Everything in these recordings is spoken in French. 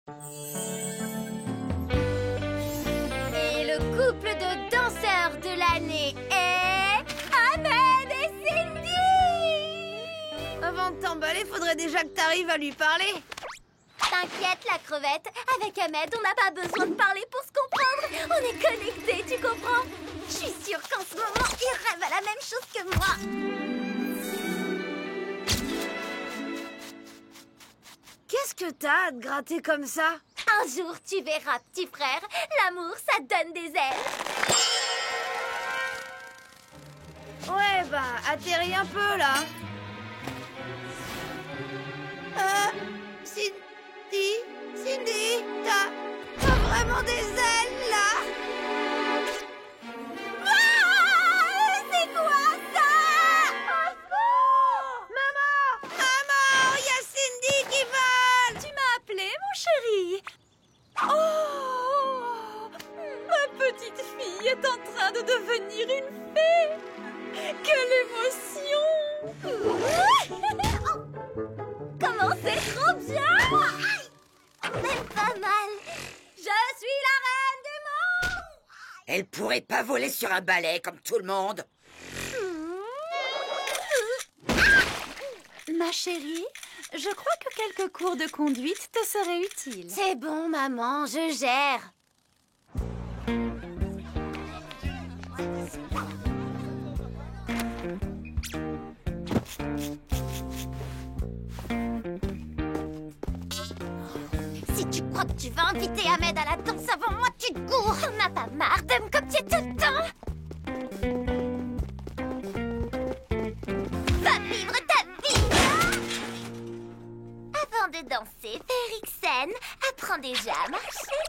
Et le couple de danseurs de l'année est... Ahmed et Cindy! Avant de t'emballer, faudrait déjà que t'arrives à lui parler. T'inquiète, la crevette. Avec Ahmed, on n'a pas besoin de parler pour se comprendre. On est connectés, tu comprends? Je suis sûre qu'en ce moment, il rêve à la même chose que moi. Qu'est-ce que t'as à te gratter comme ça? Un jour, tu verras, petit frère. L'amour, ça donne des ailes. Ouais, bah, atterris un peu, là. Cindy, t'as vraiment des ailes, là? Ah, c'est quoi ça? Maman, il y a Cindy qui vole! Tu m'as appelé, mon chéri? Oh! Ma petite fille est en train de devenir une fée! Quelle émotion! Comment c'est trop bien! Même pas mal. Je suis la reine du monde! Elle pourrait pas voler sur un balai comme tout le monde. Ma chérie, je crois que quelques cours de conduite te seraient utiles. C'est bon, maman, je gère. Si tu crois que tu vas inviter Ahmed à la danse avant moi, tu te gourres. On n'a pas marre de me copier tout le temps. Va vivre ta vie. Avant de danser, Férixen, apprends déjà à marcher.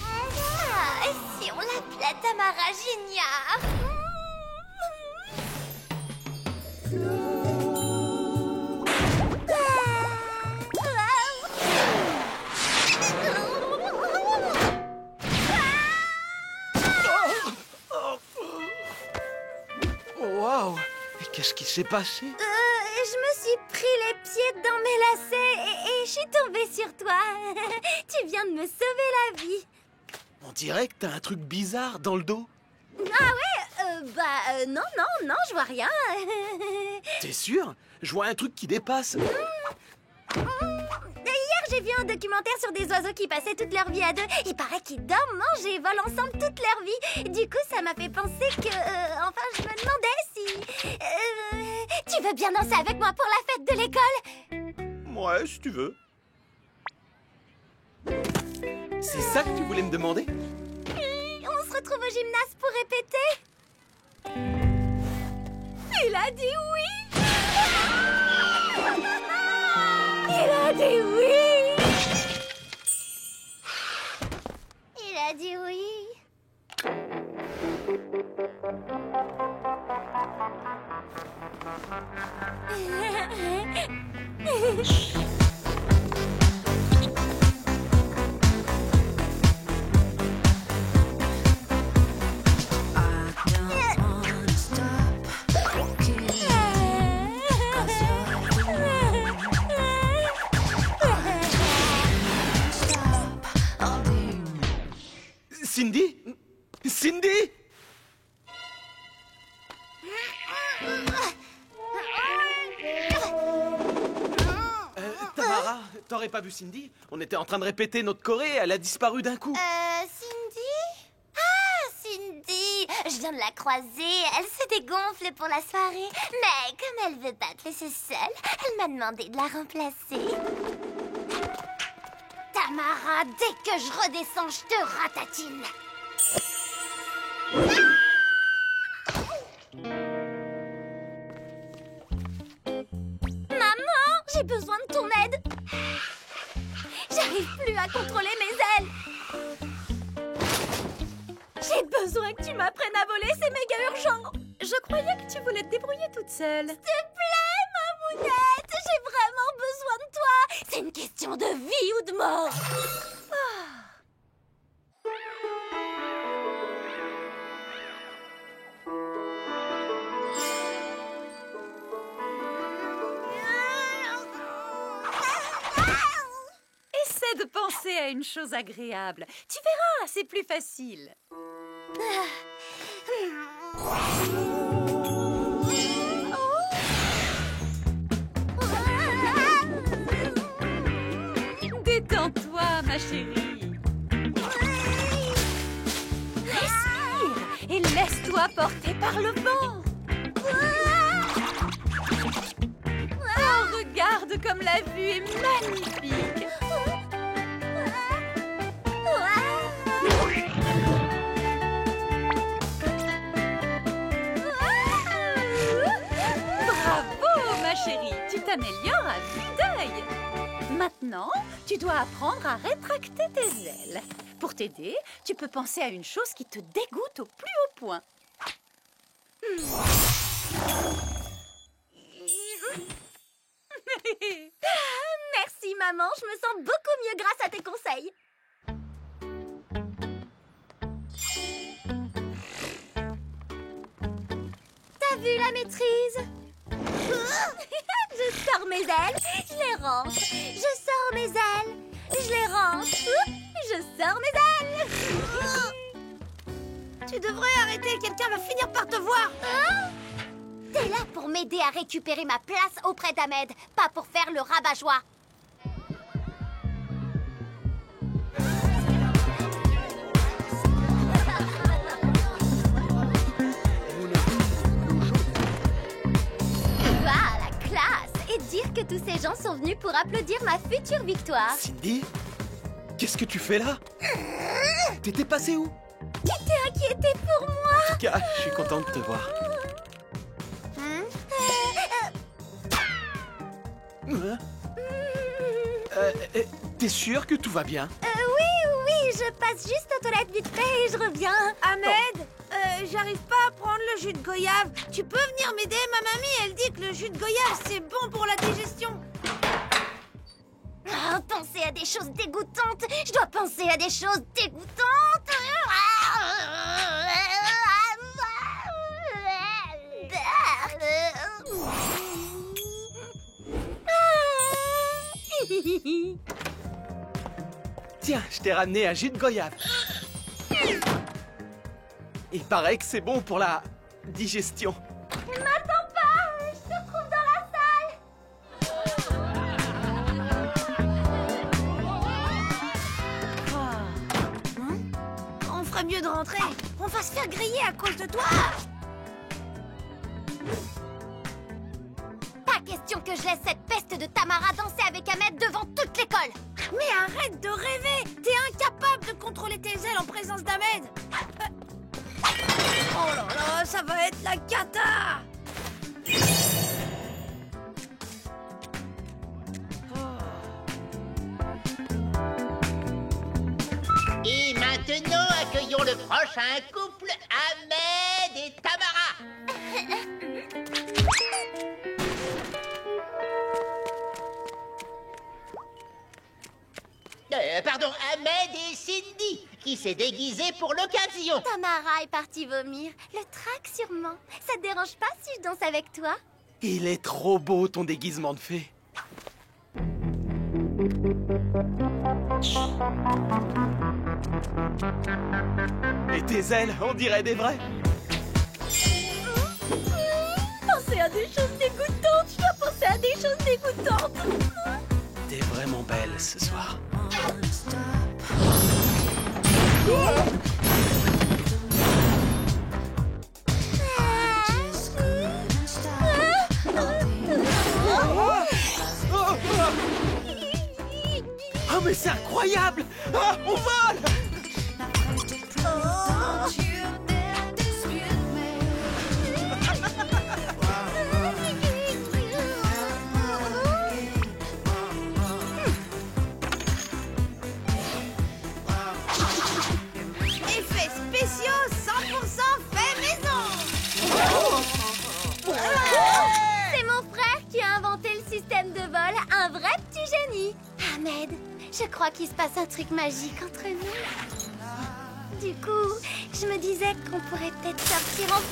Ah, et si on l'appelait Tamara Junior? Waouh! Qu'est-ce qui s'est passé? Je me suis pris les pieds dans mes lacets et je suis tombée sur toi. Tu viens de me sauver la vie. On dirait que t'as un truc bizarre dans le dos. Ah ouais? Non, je vois rien. T'es sûr? Je vois un truc qui dépasse. Hier, j'ai vu un documentaire sur des oiseaux qui passaient toute leur vie à deux. Il paraît qu'ils dorment, mangent et volent ensemble toute leur vie. Du coup, ça m'a fait penser que... enfin, je me demandais si... tu veux bien danser avec moi pour la fête de l'école? Ouais, si tu veux. C'est ça que tu voulais me demander? On se retrouve au gymnase pour répéter? Il a dit oui! Il a dit oui! Il a dit oui! Cindy? Cindy? Tamara, t'aurais pas vu Cindy? On était en train de répéter notre choré, elle a disparu d'un coup. Cindy? Ah, Cindy! Je viens de la croiser. Elle se dégonfle pour la soirée. Mais comme elle veut pas te laisser seule, elle m'a demandé de la remplacer. Tamara, dès que je redescends, je te ratatine. Maman, j'ai besoin de ton aide. J'arrive plus à contrôler mes ailes. J'ai besoin que tu m'apprennes à voler, c'est méga urgent. Je croyais que tu voulais te débrouiller toute seule. S'il te plaît, mamounette, j'ai vraiment besoin de toi. C'est une question de vie ou de mort. penser à une chose agréable. Tu verras, c'est plus facile. Détends-toi, ma chérie. Respire et laisse-toi porter par le vent. Oh, regarde comme la vue est magnifique. Bravo, ma chérie, tu t'améliores à vue d'œil. Maintenant, tu dois apprendre à rétracter tes ailes. Pour t'aider, tu peux penser à une chose qui te dégoûte au plus haut point. Merci, maman. Je me sens beaucoup mieux grâce à tes conseils. T'as vu la maîtrise? Je sors mes ailes, je les range. Je sors mes ailes, je les range. Je sors mes ailes. Tu devrais arrêter, quelqu'un va finir par te voir. T'es là pour m'aider à récupérer ma place auprès d'Ahmed, pas pour faire le rabat-joie. Ah, la classe! Et dire que tous ces gens sont venus pour applaudir ma future victoire. Cindy? Qu'est-ce que tu fais là? T'étais passé où? Tu t'es inquiété pour moi? En tout cas, je suis contente de te voir. Hein? T'es sûre que tout va bien? Oui, je passe juste aux toilettes vite fait et je reviens. Ahmed, j'arrive pas à prendre le jus de goyave. Tu peux venir m'aider? Ma mamie, elle dit que le jus de goyave, c'est bon pour la digestion. Oh, penser à des choses dégoûtantes. Je dois penser à des choses dégoûtantes. Tiens, je t'ai ramené un jus de goyave. Il paraît que c'est bon pour la digestion. M'attends pas, je te trouve dans la salle. On ferait mieux de rentrer. On va se faire griller à cause de toi. Pas question que je laisse cette peste de Tamara danser avec Ahmed devant toute l'école. Mais arrête de rêver. T'es incapable de contrôler tes ailes en présence d'Ahmed. Oh là là, ça va être la cata. Et maintenant, accueillons le prochain couple, Ahmed et Tamara. Pardon, Ahmed et Cindy, qui s'est déguisé pour l'occasion. Tamara est partie vomir. Le trac sûrement. Ça te dérange pas si je danse avec toi? Il est trop beau ton déguisement de fée. Et tes ailes, on dirait des vrais. Penser à des choses dégoûtantes. Je dois penser à des choses dégoûtantes. T'es vraiment belle ce soir. Oh mais c'est incroyable! Ah, on vole! Effets spéciaux 100% fait maison. C'est mon frère qui a inventé le système de vol. Un vrai petit génie. Ahmed, je crois qu'il se passe un truc magique entre nous. Du coup, je me disais qu'on pourrait peut-être sortir en...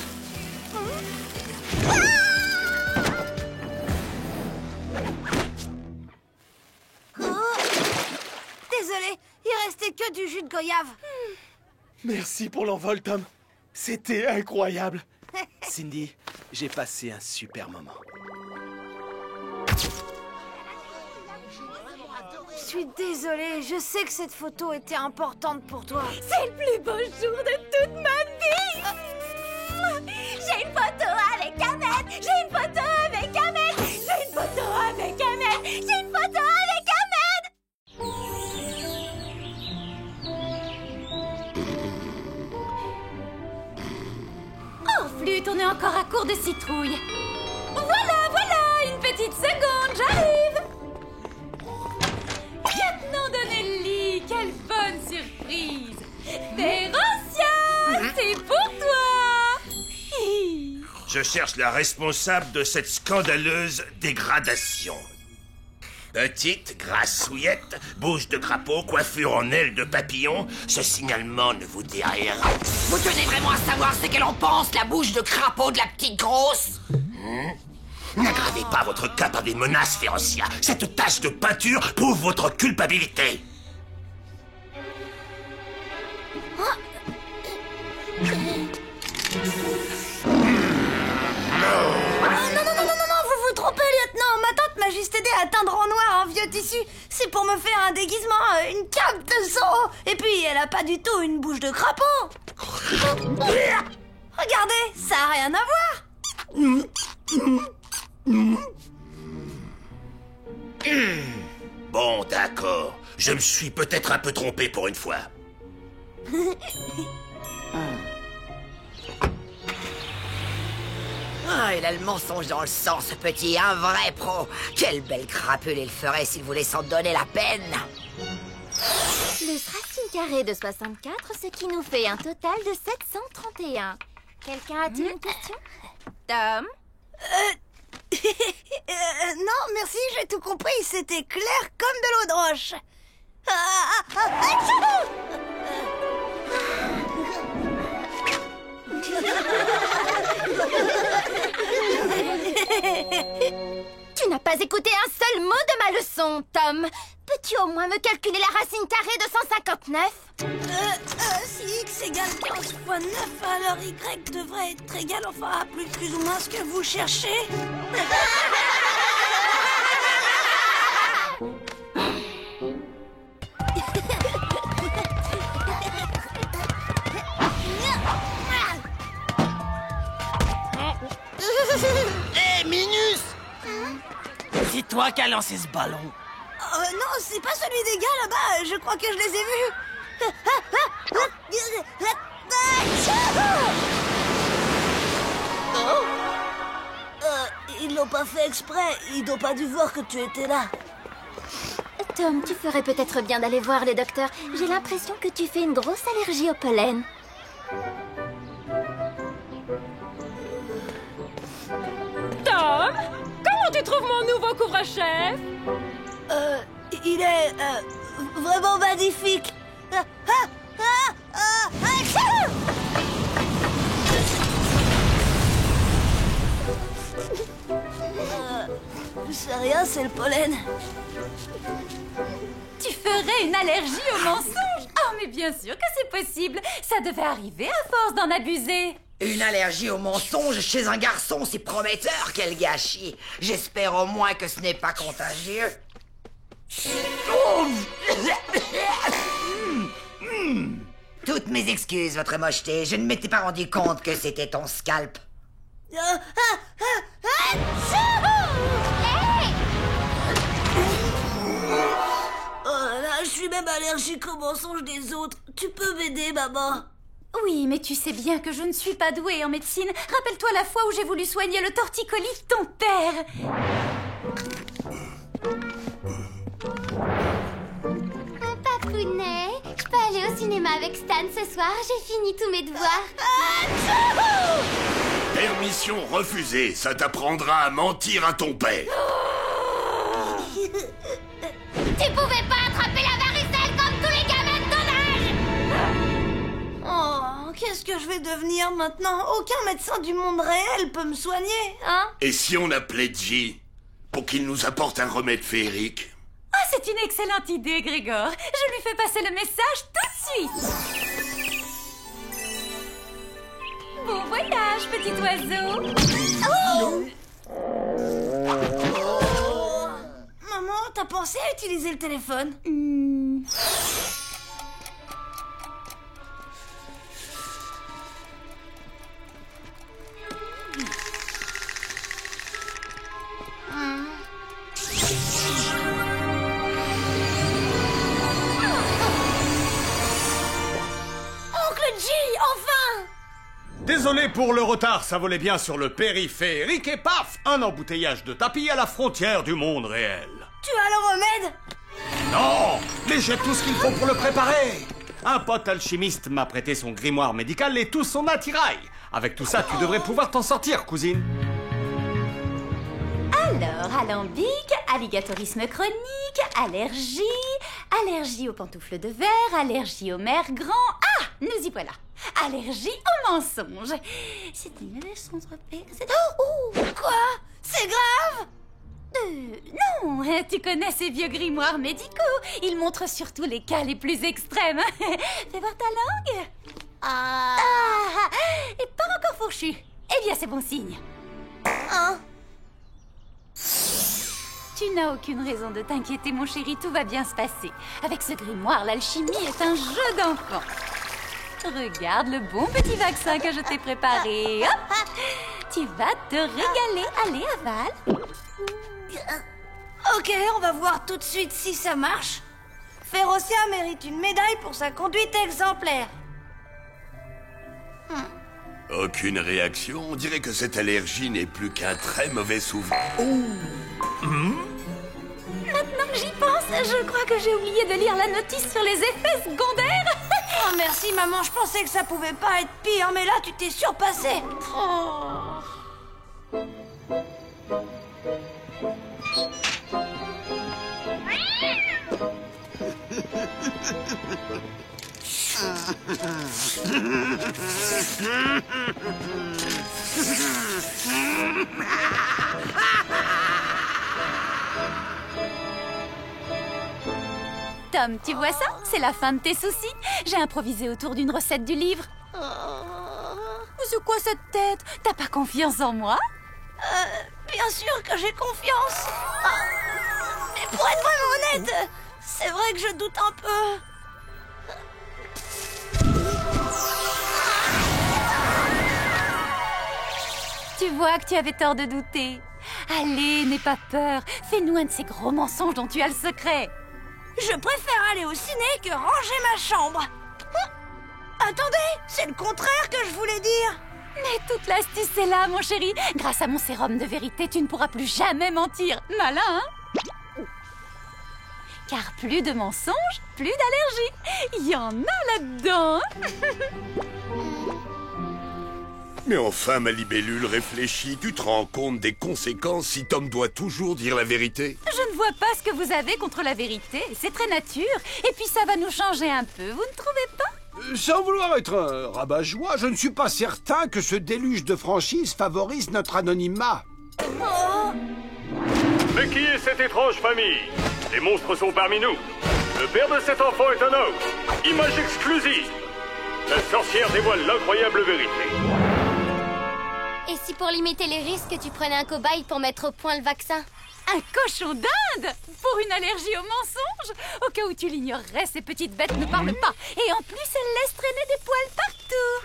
désolée. Il restait que du jus de goyave. Merci pour l'envol, Tom. C'était incroyable. Cindy, j'ai passé un super moment. Je suis désolée, je sais que cette photo était importante pour toi. C'est le plus beau jour de toute ma vie. J'ai une photo avec Ahmed. J'ai une photo avec Ahmed. J'ai une photo avec Ahmed. J'ai une photo avec Ahmed. Oh, flûte, on est encore à court de citrouilles. Voilà, une petite seconde, j'arrive. Lieutenant Donnelly, quelle bonne surprise. Véroncia, c'est pour toi. Je cherche la responsable de cette scandaleuse dégradation. Petite, grassouillette, bouche de crapaud, coiffure en aile de papillon, ce signalement ne vous dit rien. Vous tenez vraiment à savoir ce qu'elle en pense, la bouche de crapaud de la petite grosse? N'aggravez pas votre cas par des menaces, Véroncia. Cette tache de peinture prouve votre culpabilité. Non, vous vous trompez, lieutenant. Ma tante m'a juste aidé à teindre en noir un vieux tissu. C'est pour me faire un déguisement, une cape de 100 €. Et puis, elle a pas du tout une bouche de crapaud. Regardez, ça a rien à voir. Bon, d'accord. Je me suis peut-être un peu trompé pour une fois. Ah, il a le mensonge dans le sang, ce petit, un vrai pro. Quelle belle crapule il ferait s'il voulait s'en donner la peine. Plus racine carrée de 64, ce qui nous fait un total de 731. Quelqu'un a-t-il une question? Tom, Non, merci, j'ai tout compris. C'était clair comme de l'eau de roche. Tu n'as pas écouté un seul mot de ma leçon, Tom. Peux-tu au moins me calculer la racine carrée de 159? Si x égale 15 fois 9, alors y devrait être égal, enfin, à plus ou moins ce que vous cherchez. Hé, Minus! C'est toi qui as lancé ce ballon. Non, c'est pas celui des gars là-bas, je crois que je les ai vus. Ils l'ont pas fait exprès, ils n'ont pas dû voir que tu étais là. Tom, tu ferais peut-être bien d'aller voir le docteur. J'ai l'impression que tu fais une grosse allergie au pollen. Tom, comment tu trouves mon nouveau couvre-chef? Il est vraiment magnifique. C'est rien, c'est le pollen. Tu ferais une allergie au mensonge? Oh, mais bien sûr que c'est possible. Ça devait arriver à force d'en abuser. Une allergie au mensonge chez un garçon, c'est prometteur, quel gâchis. J'espère au moins que ce n'est pas contagieux. Toutes mes excuses, votre mocheté. Je ne m'étais pas rendu compte que c'était ton scalp. Je suis même allergique aux mensonges des autres. Tu peux m'aider, maman? Oui, mais tu sais bien que je ne suis pas douée en médecine. Rappelle-toi la fois où j'ai voulu soigner le torticolis de ton père. Papounet, je peux aller au cinéma avec Stan ce soir. J'ai fini tous mes devoirs. Permission refusée, ça t'apprendra à mentir à ton père. Tu pouvais pas attraper la varicelle comme tous les gamins de ton âge! Oh, qu'est-ce que je vais devenir maintenant? Aucun médecin du monde réel peut me soigner, hein? Et si on appelait J pour qu'il nous apporte un remède féerique? Ah, c'est une excellente idée, Grégor. Je lui fais passer le message tout de suite. Bon voyage, petit oiseau. Maman, t'as pensé à utiliser le téléphone? Oncle G, enfin! Désolé pour le retard, ça volait bien sur le périphérique et paf, un embouteillage de tapis à la frontière du monde réel. Tu as le remède? Non, mais j'ai tout ce qu'il faut pour le préparer. Un pote alchimiste m'a prêté son grimoire médical et tout son attirail. Avec tout ça, tu devrais pouvoir t'en sortir, cousine. Alors, alambic, alligatorisme chronique, allergie aux pantoufles de verre, allergie aux mers grands. Ah, nous y voilà. Allergie aux mensonges. C'est une entreprise. Oh, quoi? C'est grave? Non, tu connais ces vieux grimoires médicaux. Ils montrent surtout les cas les plus extrêmes. Fais voir ta langue. Et pas encore fourchu. Eh bien, c'est bon signe. Tu n'as aucune raison de t'inquiéter, mon chéri, tout va bien se passer. Avec ce grimoire, l'alchimie est un jeu d'enfant. Regarde le bon petit vaccin que je t'ai préparé. Hop, tu vas te régaler. Allez, avale. Ok, on va voir tout de suite si ça marche. Férocia mérite une médaille pour sa conduite exemplaire. Aucune réaction. On dirait que cette allergie n'est plus qu'un très mauvais souvenir. Maintenant que j'y pense, je crois que j'ai oublié de lire la notice sur les effets secondaires. Oh, merci maman, je pensais que ça pouvait pas être pire, mais là tu t'es surpassée. Tom, tu vois ça? C'est la fin de tes soucis. J'ai improvisé autour d'une recette du livre. C'est quoi cette tête? T'as pas confiance en moi? Bien sûr que j'ai confiance. Mais pour être vraiment honnête, c'est vrai que je doute un peu. Tu vois que tu avais tort de douter. Allez, n'aie pas peur. Fais-nous un de ces gros mensonges dont tu as le secret. Je préfère aller au ciné que ranger ma chambre. Attendez, c'est le contraire que je voulais dire. Mais toute l'astuce est là, mon chéri. Grâce à mon sérum de vérité, tu ne pourras plus jamais mentir. Malin, hein? Car plus de mensonges, plus d'allergies. Il y en a là-dedans. Mais enfin, ma libellule, réfléchis. Tu te rends compte des conséquences si Tom doit toujours dire la vérité? Je ne vois pas ce que vous avez contre la vérité. C'est très nature. Et puis ça va nous changer un peu, vous ne trouvez pas? Sans vouloir être un rabat-joie, je ne suis pas certain que ce déluge de franchise favorise notre anonymat. Mais qui est cette étrange famille? Les monstres sont parmi nous. Le père de cet enfant est un homme. Image exclusive. La sorcière dévoile l'incroyable vérité. Et si pour limiter les risques, tu prenais un cobaye pour mettre au point le vaccin? Un cochon d'Inde? Pour une allergie aux mensonges? Au cas où tu l'ignorerais, ces petites bêtes ne parlent pas. Et en plus, elles laissent traîner des poils partout.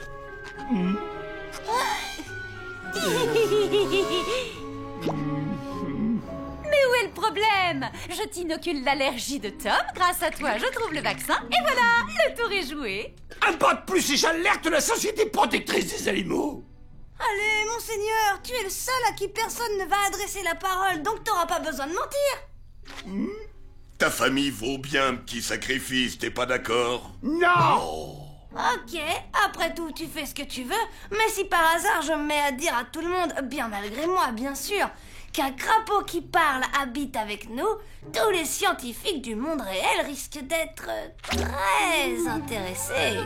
Mais où est le problème? Je t'inocule l'allergie de Tom. Grâce à toi, je trouve le vaccin. Et voilà, le tour est joué. Un pas de plus et j'alerte la Société protectrice des animaux. Allez, monseigneur, tu es le seul à qui personne ne va adresser la parole, donc t'auras pas besoin de mentir. Ta famille vaut bien un petit sacrifice, t'es pas d'accord? Non. Ok, après tout, tu fais ce que tu veux, mais si par hasard je me mets à dire à tout le monde, bien malgré moi, bien sûr, qu'un crapaud qui parle habite avec nous, tous les scientifiques du monde réel risquent d'être très intéressés.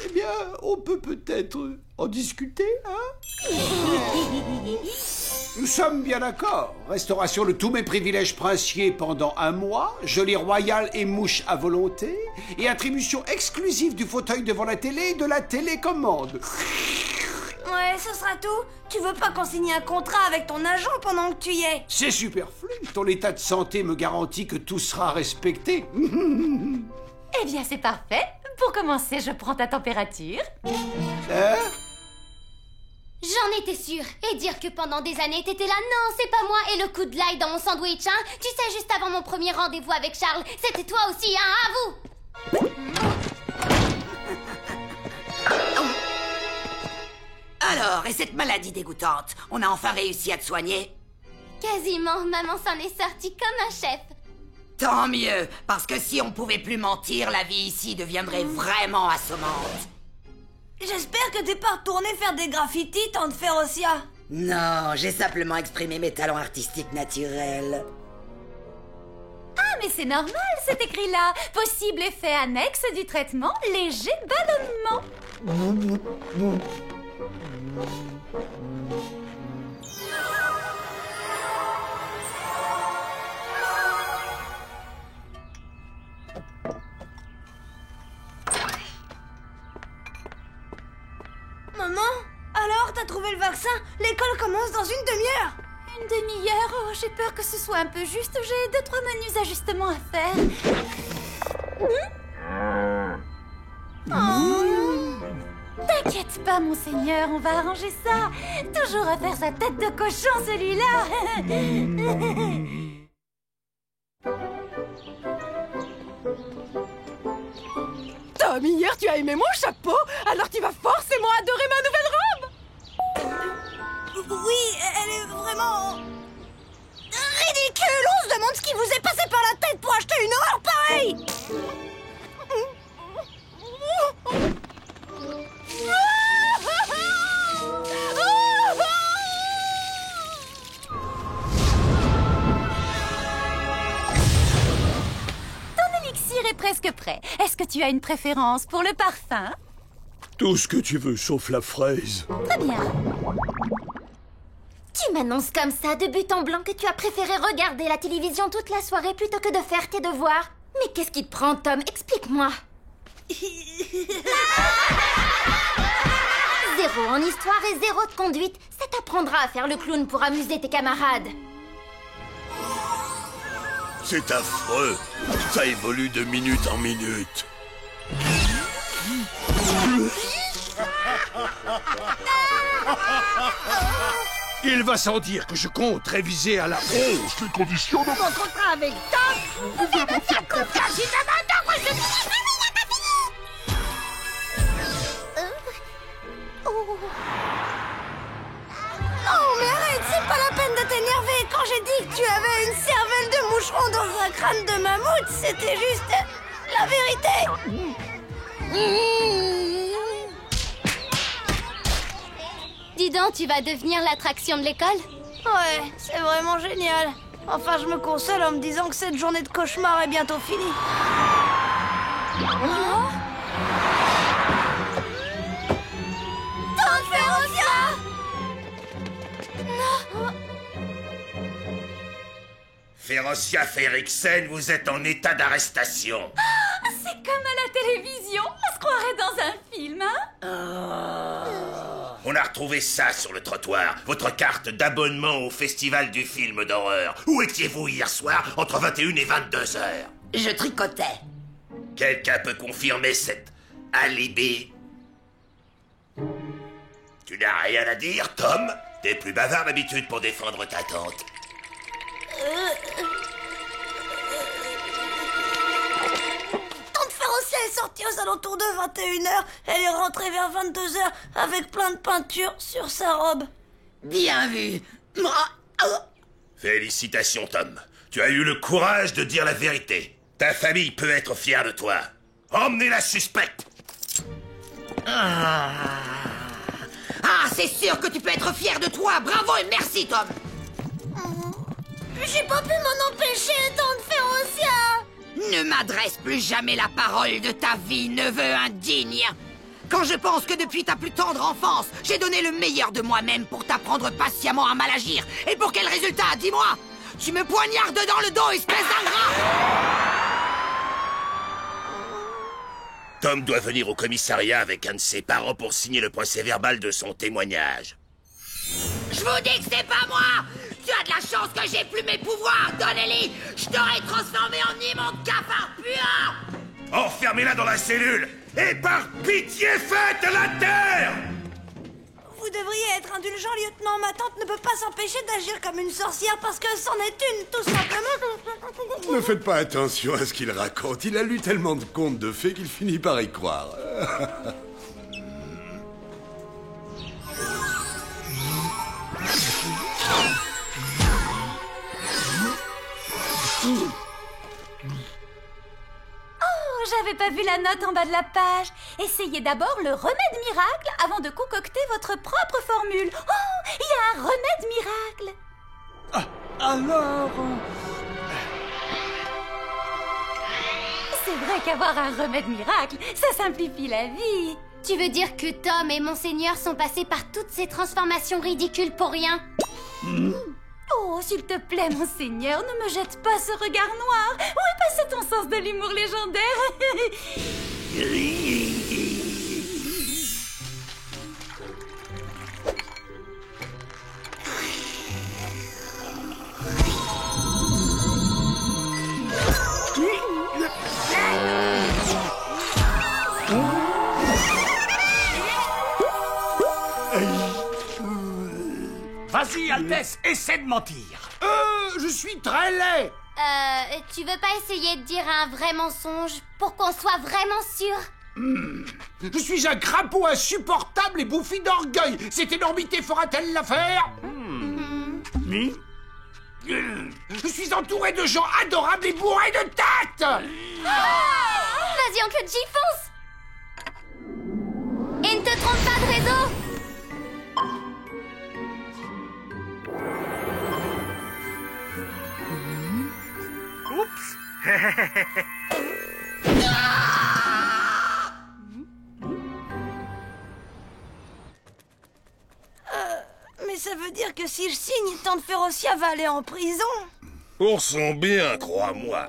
Eh bien, on peut peut-être en discuter, hein? Nous sommes bien d'accord. Restauration de tous mes privilèges princiers pendant 1 mois, geôlier royal et mouche à volonté, et attribution exclusive du fauteuil devant la télé et de la télécommande. Ouais, ce sera tout. Tu veux pas qu'on signe un contrat avec ton agent pendant que tu y es? C'est superflu. Ton état de santé me garantit que tout sera respecté. Eh bien, c'est parfait. Pour commencer, je prends ta température. J'en étais sûre. Et dire que pendant des années, t'étais là, non, c'est pas moi. Et le coup de l'ail dans mon sandwich, hein. Tu sais, juste avant mon premier rendez-vous avec Charles, c'était toi aussi, hein, à vous. Alors, et cette maladie dégoûtante, on a enfin réussi à te soigner? Quasiment, maman s'en est sortie comme un chef. Tant mieux, parce que si on pouvait plus mentir, la vie ici deviendrait vraiment assommante. J'espère que t'es pas retourné faire des graffitis, tante Férocia. Non, j'ai simplement exprimé mes talents artistiques naturels. Ah, mais c'est normal, c'est écrit là. Possible effet annexe du traitement, léger ballonnement. Maman, alors t'as trouvé le vaccin? L'école commence dans une demi-heure. Une demi-heure? Oh, j'ai peur que ce soit un peu juste. J'ai 2-3 menus ajustements à faire. T'inquiète pas, monseigneur, on va arranger ça. Toujours à faire sa tête de cochon, celui-là. Tom, hier tu as aimé mon chapeau, alors tu vas forcément adorer ma nouvelle robe. Oui, elle est vraiment... ridicule. On se demande ce qui vous est passé par la tête pour acheter une horreur pareille. Est presque prêt. Est-ce que tu as une préférence pour le parfum? Tout ce que tu veux, sauf la fraise. Très bien. Tu m'annonces comme ça, de but en blanc, que tu as préféré regarder la télévision toute la soirée plutôt que de faire tes devoirs. Mais qu'est-ce qui te prend, Tom? Explique-moi. 0 en histoire et 0 de conduite. Ça t'apprendra à faire le clown pour amuser tes camarades. C'est affreux. Ça évolue de minute en minute. Il va sans dire que je compte réviser à la hausse les conditions de Mon contrat avec Tom, vous pouvez me faire confiance, il m'a maintenant que je... Non, mais arrête, c'est pas la peine de t'énerver. Quand j'ai dit que tu avais une cervelle de moucheron dans un crâne de mammouth, c'était juste la vérité. Dis donc, tu vas devenir l'attraction de l'école? Ouais, c'est vraiment génial. Enfin, je me console en me disant que cette journée de cauchemar est bientôt finie. Tante Férocia! Férocia Férixen, vous êtes en état d'arrestation. C'est comme à la télévision. On se croirait dans un film, hein? On a retrouvé ça sur le trottoir. Votre carte d'abonnement au festival du film d'horreur. Où étiez-vous hier soir entre 21 et 22 heures? Je tricotais. Quelqu'un peut confirmer cet alibi? Tu n'as rien à dire, Tom? T'es plus bavard d'habitude pour défendre ta tante. Tante Férocia est sortie aux alentours de 21h. Elle est rentrée vers 22h avec plein de peinture sur sa robe. Bien vu. Félicitations, Tom. Tu as eu le courage de dire la vérité. Ta famille peut être fière de toi. Emmenez la suspecte. Ah, c'est sûr que tu peux être fier de toi. Bravo et merci, Tom. J'ai pas pu m'en empêcher, tante Férocia. Ne m'adresse plus jamais la parole de ta vie, neveu indigne. Quand je pense que depuis ta plus tendre enfance, j'ai donné le meilleur de moi-même pour t'apprendre patiemment à mal agir. Et pour quel résultat, dis-moi? Tu me poignardes dans le dos, espèce d'ingrat! Tom doit venir au commissariat avec un de ses parents pour signer le procès-verbal de son témoignage. Je vous dis que c'est pas moi! Tu as de la chance que j'ai plus mes pouvoirs, Donnelly! Je t'aurais transformé en immonde cafard puant! Enfermez-la dans la cellule! Et par pitié, faites la terre! Vous devriez être indulgent, lieutenant. Ma tante ne peut pas s'empêcher d'agir comme une sorcière parce que c'en est une, tout simplement. Ne faites pas attention à ce qu'il raconte. Il a lu tellement de contes de fées qu'il finit par y croire. J'avais pas vu la note en bas de la page. Essayez d'abord le remède miracle avant de concocter votre propre formule. Oh, il y a un remède miracle. Alors... C'est vrai qu'avoir un remède miracle, ça simplifie la vie. Tu veux dire que Tom et Monseigneur sont passés par toutes ces transformations ridicules pour rien? Oh, s'il te plaît, Monseigneur, ne me jette pas ce regard noir. Où est passé ton sens de l'humour légendaire? Vas-y, Altesse, essaie de mentir. Je suis très laid. Tu veux pas essayer de dire un vrai mensonge pour qu'on soit vraiment sûr? Je suis un crapaud insupportable et bouffi d'orgueil. Cette énormité fera-t-elle l'affaire? Je suis entouré de gens adorables et bourrés de tact. Vas-y, oncle J, fonce! Et ne te trompe pas de réseau! Mais ça veut dire que si je signe, Tante Férocia va aller en prison. Pour son bien, crois-moi.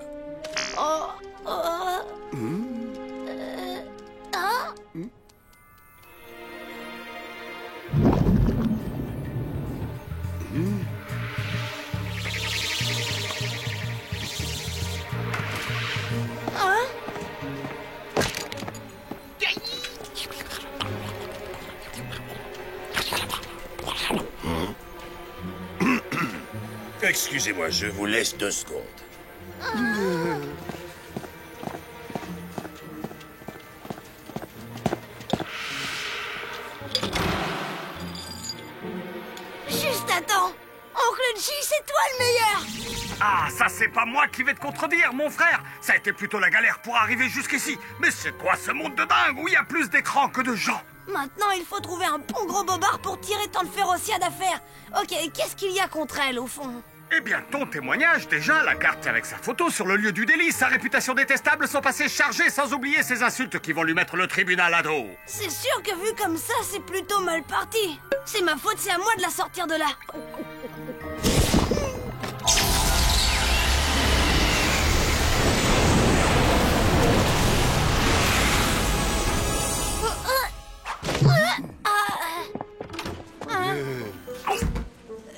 Excusez-moi, je vous laisse 2 secondes. Juste attends. Oncle J, c'est toi le meilleur. Ah, ça c'est pas moi qui vais te contredire, mon frère. Ça a été plutôt la galère pour arriver jusqu'ici. Mais c'est quoi ce monde de dingue où il y a plus d'écrans que de gens? Maintenant, il faut trouver un bon gros bobard pour tirer Tante Férocia d'affaire. Ok, qu'est-ce qu'il y a contre elle, au fond? Eh bien, ton témoignage, déjà, la carte avec sa photo sur le lieu du délit, sa réputation détestable, son passé chargé, sans oublier ses insultes qui vont lui mettre le tribunal à dos. C'est sûr que vu comme ça, c'est plutôt mal parti. C'est ma faute, c'est à moi de la sortir de là.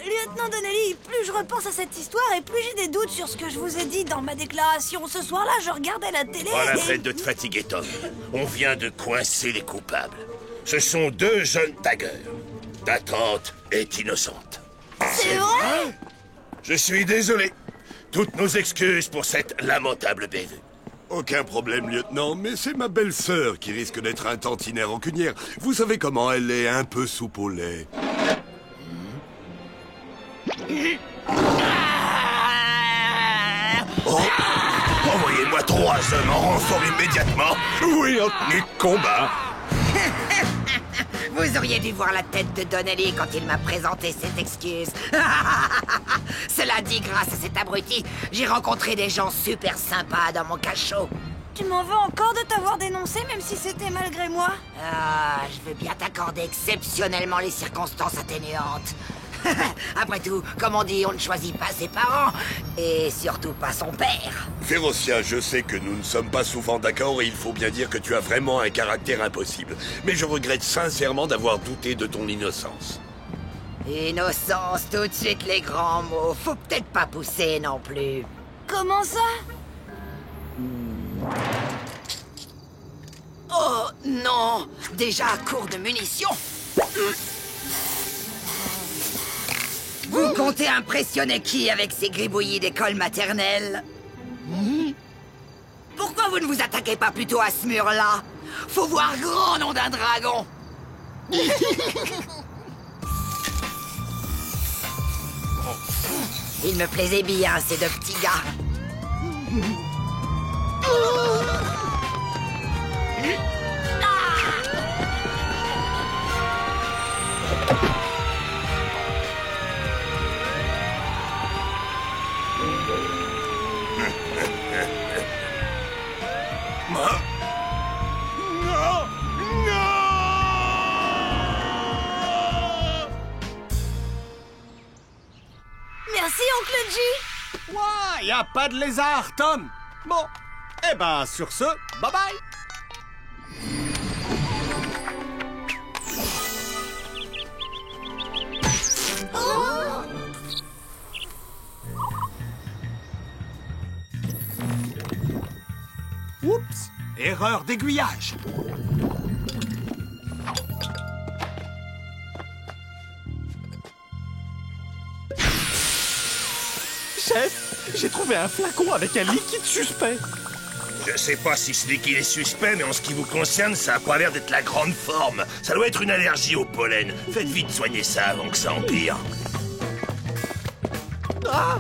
Lieutenant Donnelly, plus je repense à cette histoire et plus j'ai des doutes sur ce que je vous ai dit dans ma déclaration. Ce soir-là, je regardais la télé Pas la et... peine de te fatiguer, Tom. On vient de coincer les coupables. Ce sont 2 jeunes taggeurs. Ta tante est innocente. C'est vrai? Je suis désolé. Toutes nos excuses pour cette lamentable bévue. Aucun problème, lieutenant, mais c'est ma belle-sœur qui risque d'être un tantinet rancunière. Vous savez comment elle est, un peu soupe au lait. Oh, envoyez-moi 3 hommes en renfort immédiatement. Oui, en tenue de combat. Vous auriez dû voir la tête de Donnelly quand il m'a présenté cette excuse. Cela dit, grâce à cet abruti, j'ai rencontré des gens super sympas dans mon cachot. Tu m'en veux encore de t'avoir dénoncé, même si c'était malgré moi? Ah, je veux bien t'accorder exceptionnellement les circonstances atténuantes. Après tout, comme on dit, on ne choisit pas ses parents, et surtout pas son père. Férocien, je sais que nous ne sommes pas souvent d'accord et il faut bien dire que tu as vraiment un caractère impossible. Mais je regrette sincèrement d'avoir douté de ton innocence. Innocence, tout de suite les grands mots. Faut peut-être pas pousser non plus. Comment ça? Oh non! Déjà à court de munitions. Vous comptez impressionner qui avec ces gribouillis d'école maternelle? Pourquoi vous ne vous attaquez pas plutôt à ce mur-là? Faut voir grand, nom d'un dragon. Il me plaisait bien, ces deux petits gars. Merci, Oncle G. Ouais, y a pas de lézard, Tom. Bon, eh ben, sur ce, bye bye. Oups, erreur d'aiguillage. Chef, j'ai trouvé un flacon avec un liquide suspect. Je sais pas si ce liquide est suspect, mais en ce qui vous concerne, ça a pas l'air d'être la grande forme. Ça doit être une allergie au pollen. Faites vite soigner ça avant que ça empire. Ah,